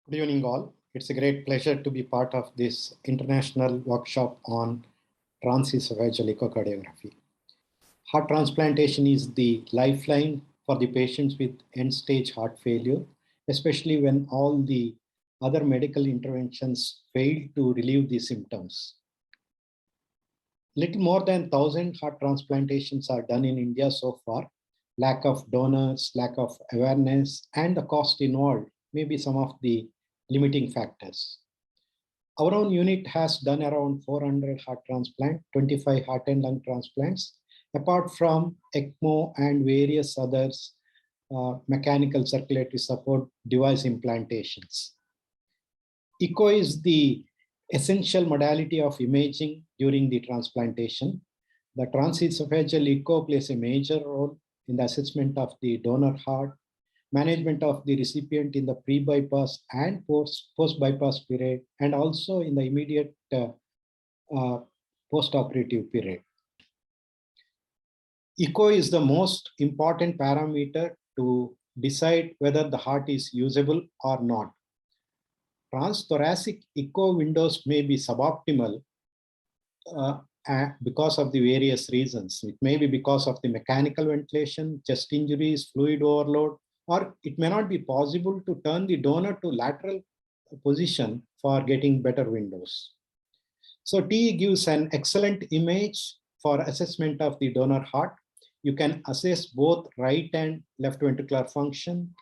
Good evening, all. It's a great pleasure to be part of this international workshop on transesophageal echocardiography. Heart transplantation is the lifeline for the patients with end-stage heart failure, especially when all the other medical interventions fail to relieve the symptoms. Little more than 1,000 heart transplantations are done in India so far. Lack of donors, lack of awareness, and the cost involved may be some of the limiting factors. Our own unit has done around 400 heart transplants, 25 heart and lung transplants, apart from ECMO and various others mechanical circulatory support device implantations. Echo is the essential modality of imaging during the transplantation. The transesophageal echo plays a major role in the assessment of the donor heart, management of the recipient in the pre-bypass and post-bypass period, and also in the immediate post-operative period. Echo is the most important parameter to decide whether the heart is usable or not. Transthoracic echo windows may be suboptimal because of the various reasons. It may be because of the mechanical ventilation, chest injuries, fluid overload, or it may not be possible to turn the donor to lateral position for getting better windows. So TE gives an excellent image for assessment of the donor heart. You can assess both right and left ventricular function.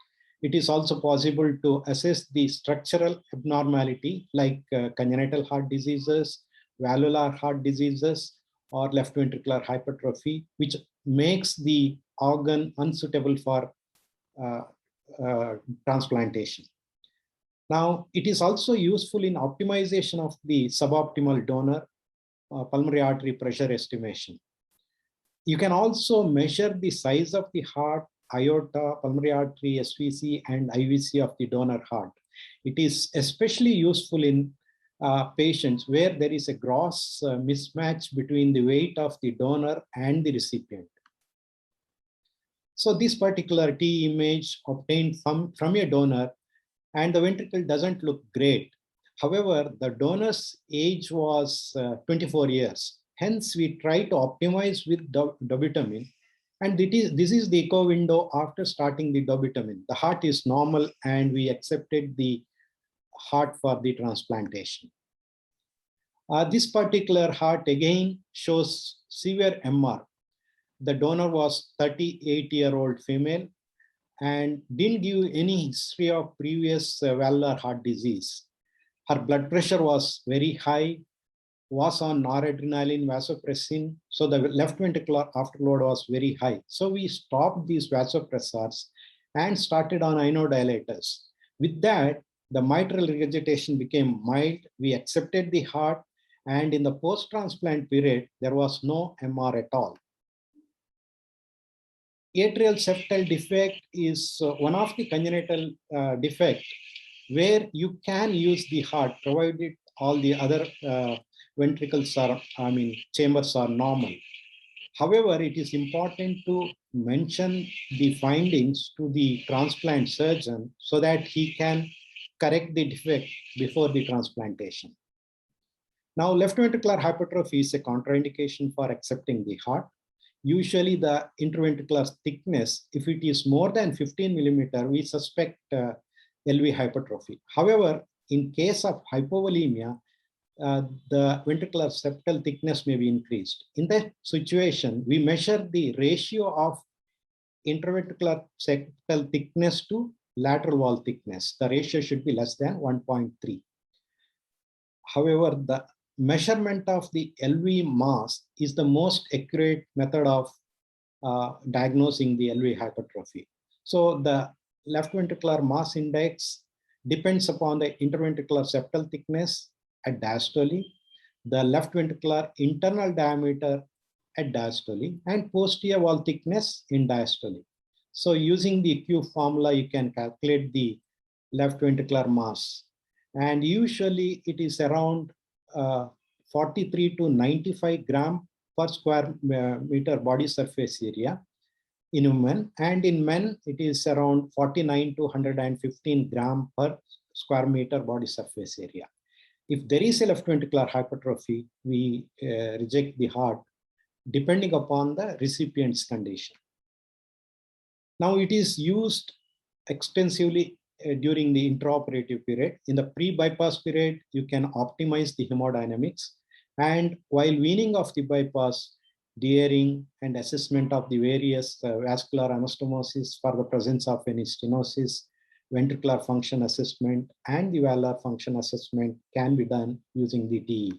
It is also possible to assess the structural abnormality like congenital heart diseases, valvular heart diseases, or left ventricular hypertrophy, which makes the organ unsuitable for transplantation. Now, it is also useful in optimization of the suboptimal donor pulmonary artery pressure estimation. You can also measure the size of the heart, aorta, pulmonary artery, SVC, and IVC of the donor heart. It is especially useful in patients where there is a gross mismatch between the weight of the donor and the recipient. So this particular TE image obtained from a donor, and the ventricle doesn't look great. However, the donor's age was 24 years. Hence, we try to optimize with dobutamine. And this is the echo window after starting the dobutamine. The heart is normal, and we accepted the heart for the transplantation. This particular heart again shows severe MR. The donor was 38-year-old female and didn't give any history of previous valvular heart disease. Her blood pressure was very high, was on noradrenaline, vasopressin, so the left ventricular afterload was very high. So we stopped these vasopressors and started on inodilators. With that, the mitral regurgitation became mild. We accepted the heart, and in the post-transplant period, there was no MR at all. Atrial septal defect is one of the congenital defect where you can use the heart provided all the other ventricles are, chambers are normal. However, it is important to mention the findings to the transplant surgeon so that he can correct the defect before the transplantation. Now, left ventricular hypertrophy is a contraindication for accepting the heart. Usually the interventricular thickness, if it is more than 15 millimeter, we suspect LV hypertrophy. However, in case of hypovolemia, the ventricular septal thickness may be increased. In that situation, we measure the ratio of interventricular septal thickness to lateral wall thickness. The ratio should be less than 1.3. However, the measurement of the LV mass is the most accurate method of diagnosing the LV hypertrophy. So the left ventricular mass index depends upon the interventricular septal thickness at diastole, the left ventricular internal diameter at diastole, and posterior wall thickness in diastole. So using the Q formula, you can calculate the left ventricular mass. And usually it is around 43 to 95 gram per square meter body surface area in women, and in men it is around 49 to 115 gram per square meter body surface area. If there is a left ventricular hypertrophy, we reject the heart depending upon the recipient's condition. Now it is used extensively during the intraoperative period. In the pre-bypass period, you can optimize the hemodynamics. And while weaning off the bypass, dearing and assessment of the various vascular anastomosis for the presence of any stenosis, ventricular function assessment, and the valvular function assessment can be done using the TE.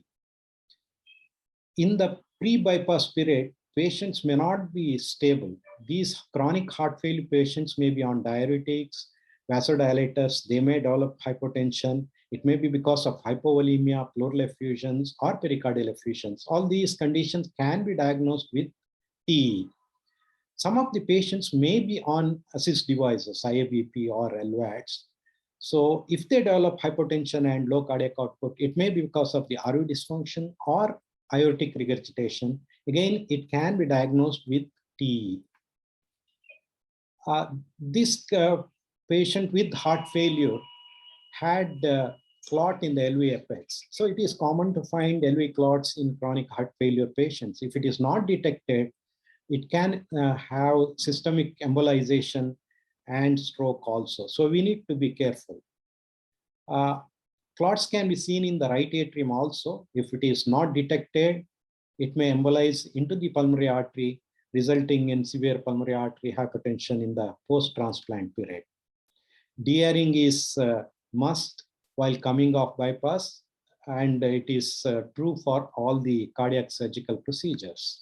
In the pre-bypass period, patients may not be stable. These chronic heart failure patients may be on diuretics, vasodilators, they may develop hypotension. It may be because of hypovolemia, pleural effusions, or pericardial effusions. All these conditions can be diagnosed with TE. Some of the patients may be on assist devices, IABP or LVADs. So if they develop hypotension and low cardiac output, it may be because of the RV dysfunction or aortic regurgitation. Again, it can be diagnosed with TE. This patient with heart failure had clot in the LV apex. So it is common to find LV clots in chronic heart failure patients. If it is not detected, it can have systemic embolization and stroke also. So we need to be careful. Clots can be seen in the right atrium also. If it is not detected, it may embolize into the pulmonary artery, resulting in severe pulmonary artery hypertension in the post-transplant period. Dearing is must while coming off bypass, and it is true for all the cardiac surgical procedures.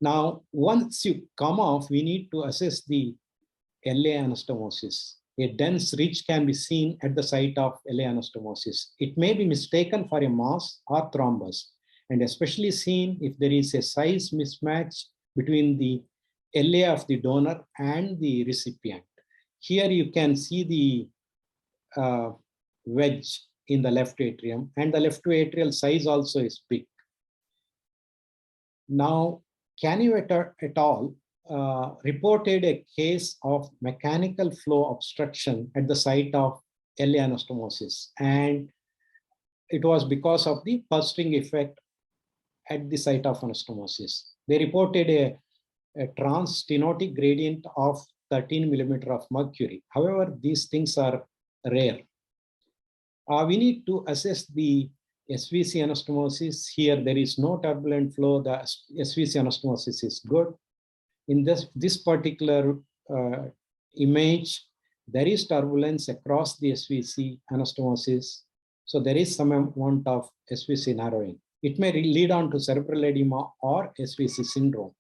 Now, once you come off, we need to assess the LA anastomosis. A dense ridge can be seen at the site of LA anastomosis. It may be mistaken for a mass or thrombus, and especially seen if there is a size mismatch between the LA of the donor and the recipient. Here you can see the wedge in the left atrium, and the left atrial size also is big. Now, Canio et al. Reported a case of mechanical flow obstruction at the site of LA anastomosis, and it was because of the pulsing effect at the site of anastomosis. They reported a trans-stenotic gradient of 13 millimeter of mercury. However, these things are rare. We need to assess the SVC anastomosis. Here, there is no turbulent flow. The SVC anastomosis is good. In this particular image, there is turbulence across the SVC anastomosis. So there is some amount of SVC narrowing. It may lead on to cerebral edema or SVC syndrome.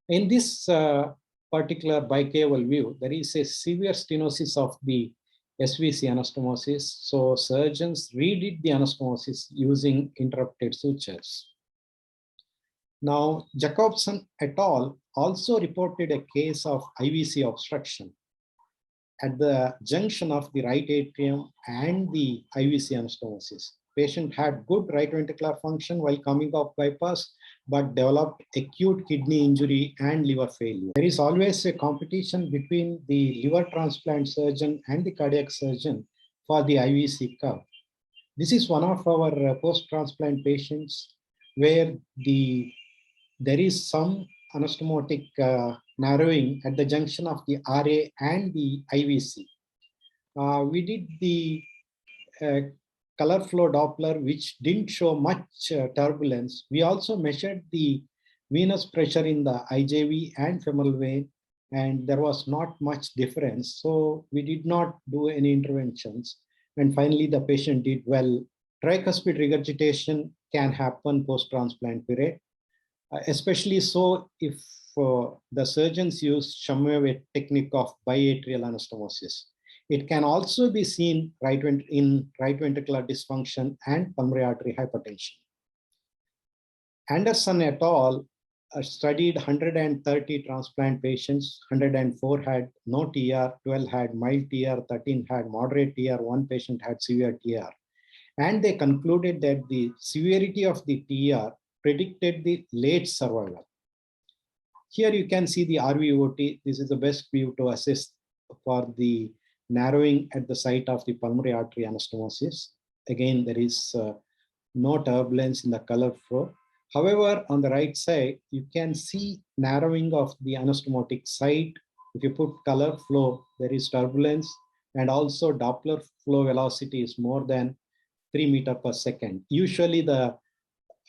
In this particular bicaval view, there is a severe stenosis of the SVC anastomosis. So surgeons redid the anastomosis using interrupted sutures. Now, Jacobson et al. Also reported a case of IVC obstruction at the junction of the right atrium and the IVC anastomosis. Patient had good right ventricular function while coming off bypass, but developed acute kidney injury and liver failure. There is always a competition between the liver transplant surgeon and the cardiac surgeon for the IVC curve. This is one of our post-transplant patients where there is some anastomotic narrowing at the junction of the RA and the IVC. We did the color flow Doppler, which didn't show much turbulence. We also measured the venous pressure in the IJV and femoral vein, and there was not much difference. So we did not do any interventions. And finally, the patient did well. Tricuspid regurgitation can happen post-transplant period, especially so if the surgeons use Shumway technique of biatrial anastomosis. It can also be seen in right ventricular dysfunction and pulmonary artery hypertension. Anderson et al. Studied 130 transplant patients. 104 had no TR, 12 had mild TR, 13 had moderate TR, 1 patient had severe TR. And they concluded that the severity of the TR predicted the late survival. Here you can see the RVOT. This is the best view to assess for the narrowing at the site of the pulmonary artery anastomosis. Again, there is no turbulence in the color flow. However, on the right side, you can see narrowing of the anastomotic site. If you put color flow, there is turbulence, and also Doppler flow velocity is more than 3 meters per second. Usually the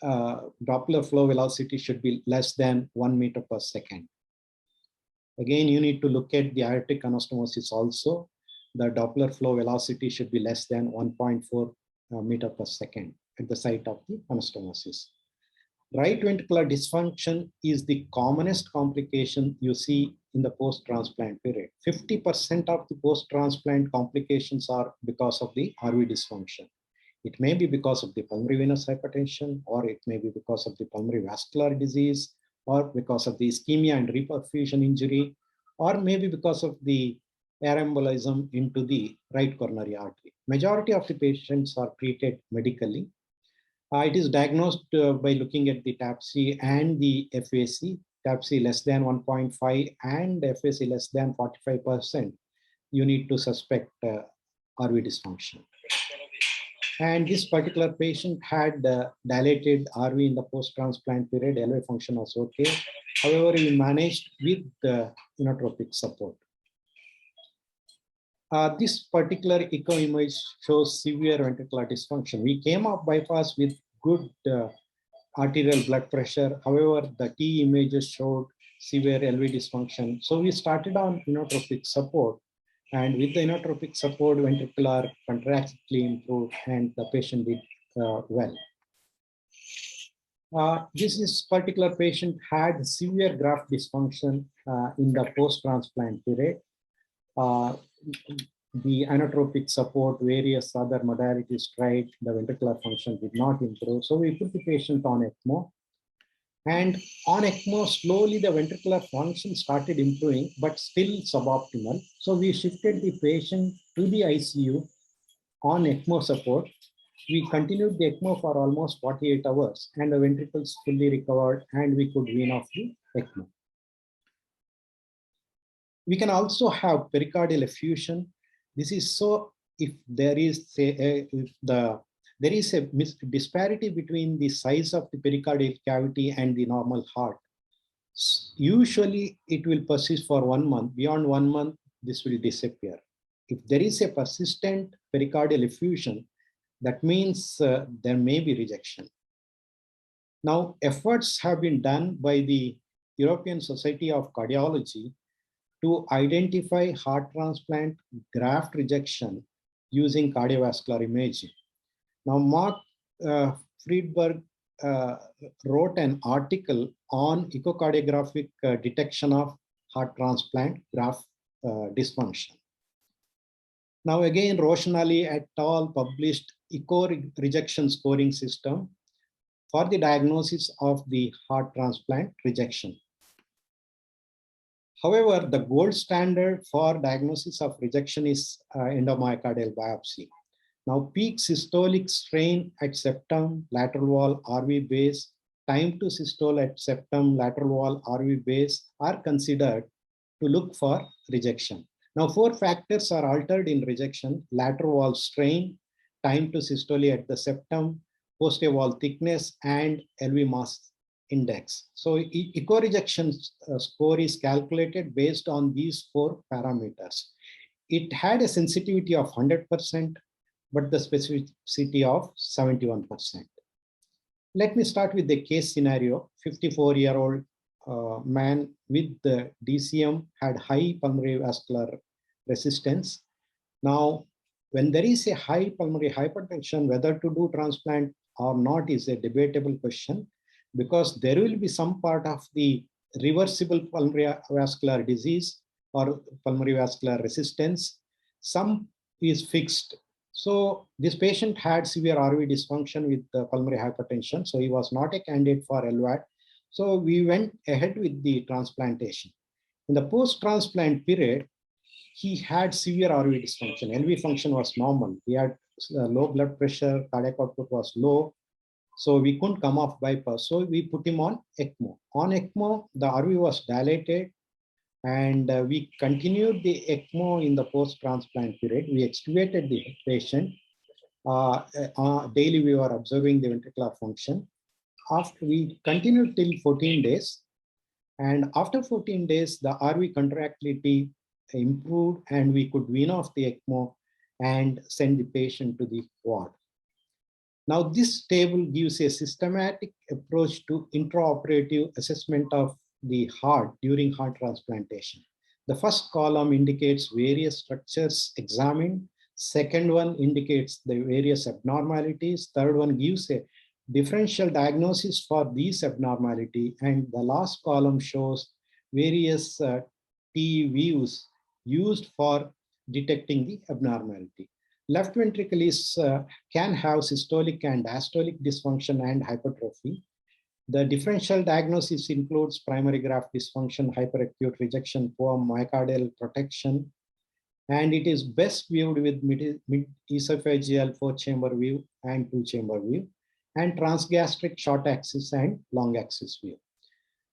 Doppler flow velocity should be less than 1 meter per second. Again, you need to look at the aortic anastomosis also. The Doppler flow velocity should be less than 1.4 meter per second at the site of the anastomosis. Right ventricular dysfunction is the commonest complication you see in the post-transplant period. 50% of the post-transplant complications are because of the RV dysfunction. It may be because of the pulmonary venous hypertension, or it may be because of the pulmonary vascular disease, or because of the ischemia and reperfusion injury, or maybe because of the air embolism into the right coronary artery. Majority of the patients are treated medically. It is diagnosed by looking at the TAPC and the FAC. TAPC less than 1.5 and FAC less than 45%. You need to suspect RV dysfunction. And this particular patient had dilated RV in the post-transplant period. LV function was okay. However, we managed with inotropic support. This particular echo image shows severe ventricular dysfunction. We came off bypass with good arterial blood pressure. However, the TEE images showed severe LV dysfunction. So we started on inotropic support. And with the inotropic support, ventricular contractility improved and the patient did well. This particular patient had severe graft dysfunction in the post-transplant period. The inotropic support, various other modalities tried, the ventricular function did not improve. So we put the patient on ECMO. And on ECMO, slowly the ventricular function started improving, but still suboptimal. So we shifted the patient to the ICU on ECMO support. We continued the ECMO for almost 48 hours, and the ventricles fully recovered, and we could wean off the ECMO. We can also have pericardial effusion. This is so if there is a disparity between the size of the pericardial cavity and the normal heart. Usually it will persist for 1 month. Beyond 1 month, this will disappear. If there is a persistent pericardial effusion, that means there may be rejection. Now, efforts have been done by the European Society of Cardiology to identify heart transplant graft rejection using cardiovascular imaging. Now, Mark Friedberg wrote an article on echocardiographic detection of heart transplant graft dysfunction. Now, again, Roshanali et al. Published echo rejection scoring system for the diagnosis of the heart transplant rejection. However, the gold standard for diagnosis of rejection is endomyocardial biopsy. Now, peak systolic strain at septum, lateral wall, RV base, time to systole at septum, lateral wall, RV base are considered to look for rejection. Now, 4 factors are altered in rejection: lateral wall strain, time to systole at the septum, posterior wall thickness, and LV mass index. So echo rejection score is calculated based on these 4 parameters. It had a sensitivity of 100%, but the specificity of 71%. Let me start with the case scenario. 54-year-old man with the DCM had high pulmonary vascular resistance. Now, when there is a high pulmonary hypertension, whether to do transplant or not is a debatable question, because there will be some part of the reversible pulmonary vascular disease or pulmonary vascular resistance. Some is fixed. So this patient had severe RV dysfunction with pulmonary hypertension. So he was not a candidate for LVAD. So we went ahead with the transplantation. In the post-transplant period, he had severe RV dysfunction. LV function was normal. He had low blood pressure, cardiac output was low. So we couldn't come off bypass. So we put him on ECMO. On ECMO, the RV was dilated And we continued the ECMO in the post-transplant period. We extubated the patient. Daily we were observing the ventricular function. After we continued till 14 days. And after 14 days, the RV contractility improved and we could wean off the ECMO and send the patient to the ward. Now, this table gives a systematic approach to intraoperative assessment of the heart during heart transplantation. The first column indicates various structures examined. Second one indicates the various abnormalities. Third one gives a differential diagnosis for these abnormality. And the last column shows various TEE views used for detecting the abnormality. Left ventricle can have systolic and diastolic dysfunction and hypertrophy. The differential diagnosis includes primary graft dysfunction, hyperacute rejection, poor myocardial protection, and it is best viewed with mid-esophageal 4-chamber view and 2-chamber view, and transgastric short axis and long axis view.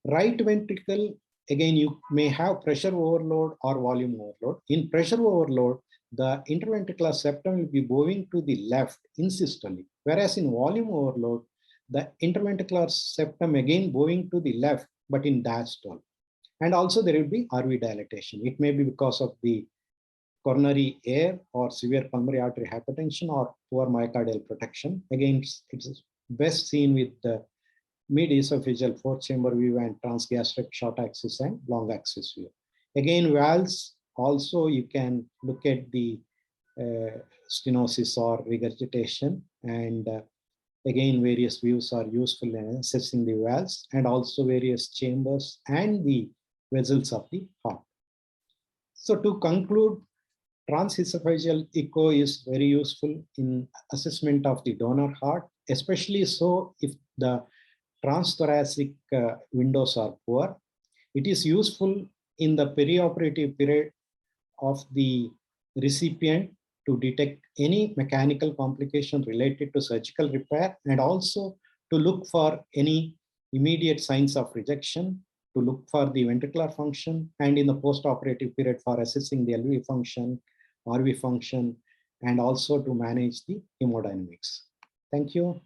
Right ventricle, again, you may have pressure overload or volume overload. In pressure overload, the interventricular septum will be bowing to the left in systole, whereas in volume overload, the interventricular septum again bowing to the left, but in diastole. And also there will be RV dilatation. It may be because of the coronary air or severe pulmonary artery hypertension or poor myocardial protection. Again, it's best seen with the mid-esophageal 4-chamber view and transgastric short axis and long axis view. Again, valves, also you can look at the stenosis or regurgitation, and again, various views are useful in assessing the valves and also various chambers and the vessels of the heart. So to conclude, transesophageal echo is very useful in assessment of the donor heart, especially so if the transthoracic windows are poor. It is useful in the perioperative period of the recipient to detect any mechanical complication related to surgical repair, and also to look for any immediate signs of rejection, to look for the ventricular function, and in the post-operative period for assessing the LV function, RV function, and also to manage the hemodynamics. Thank you.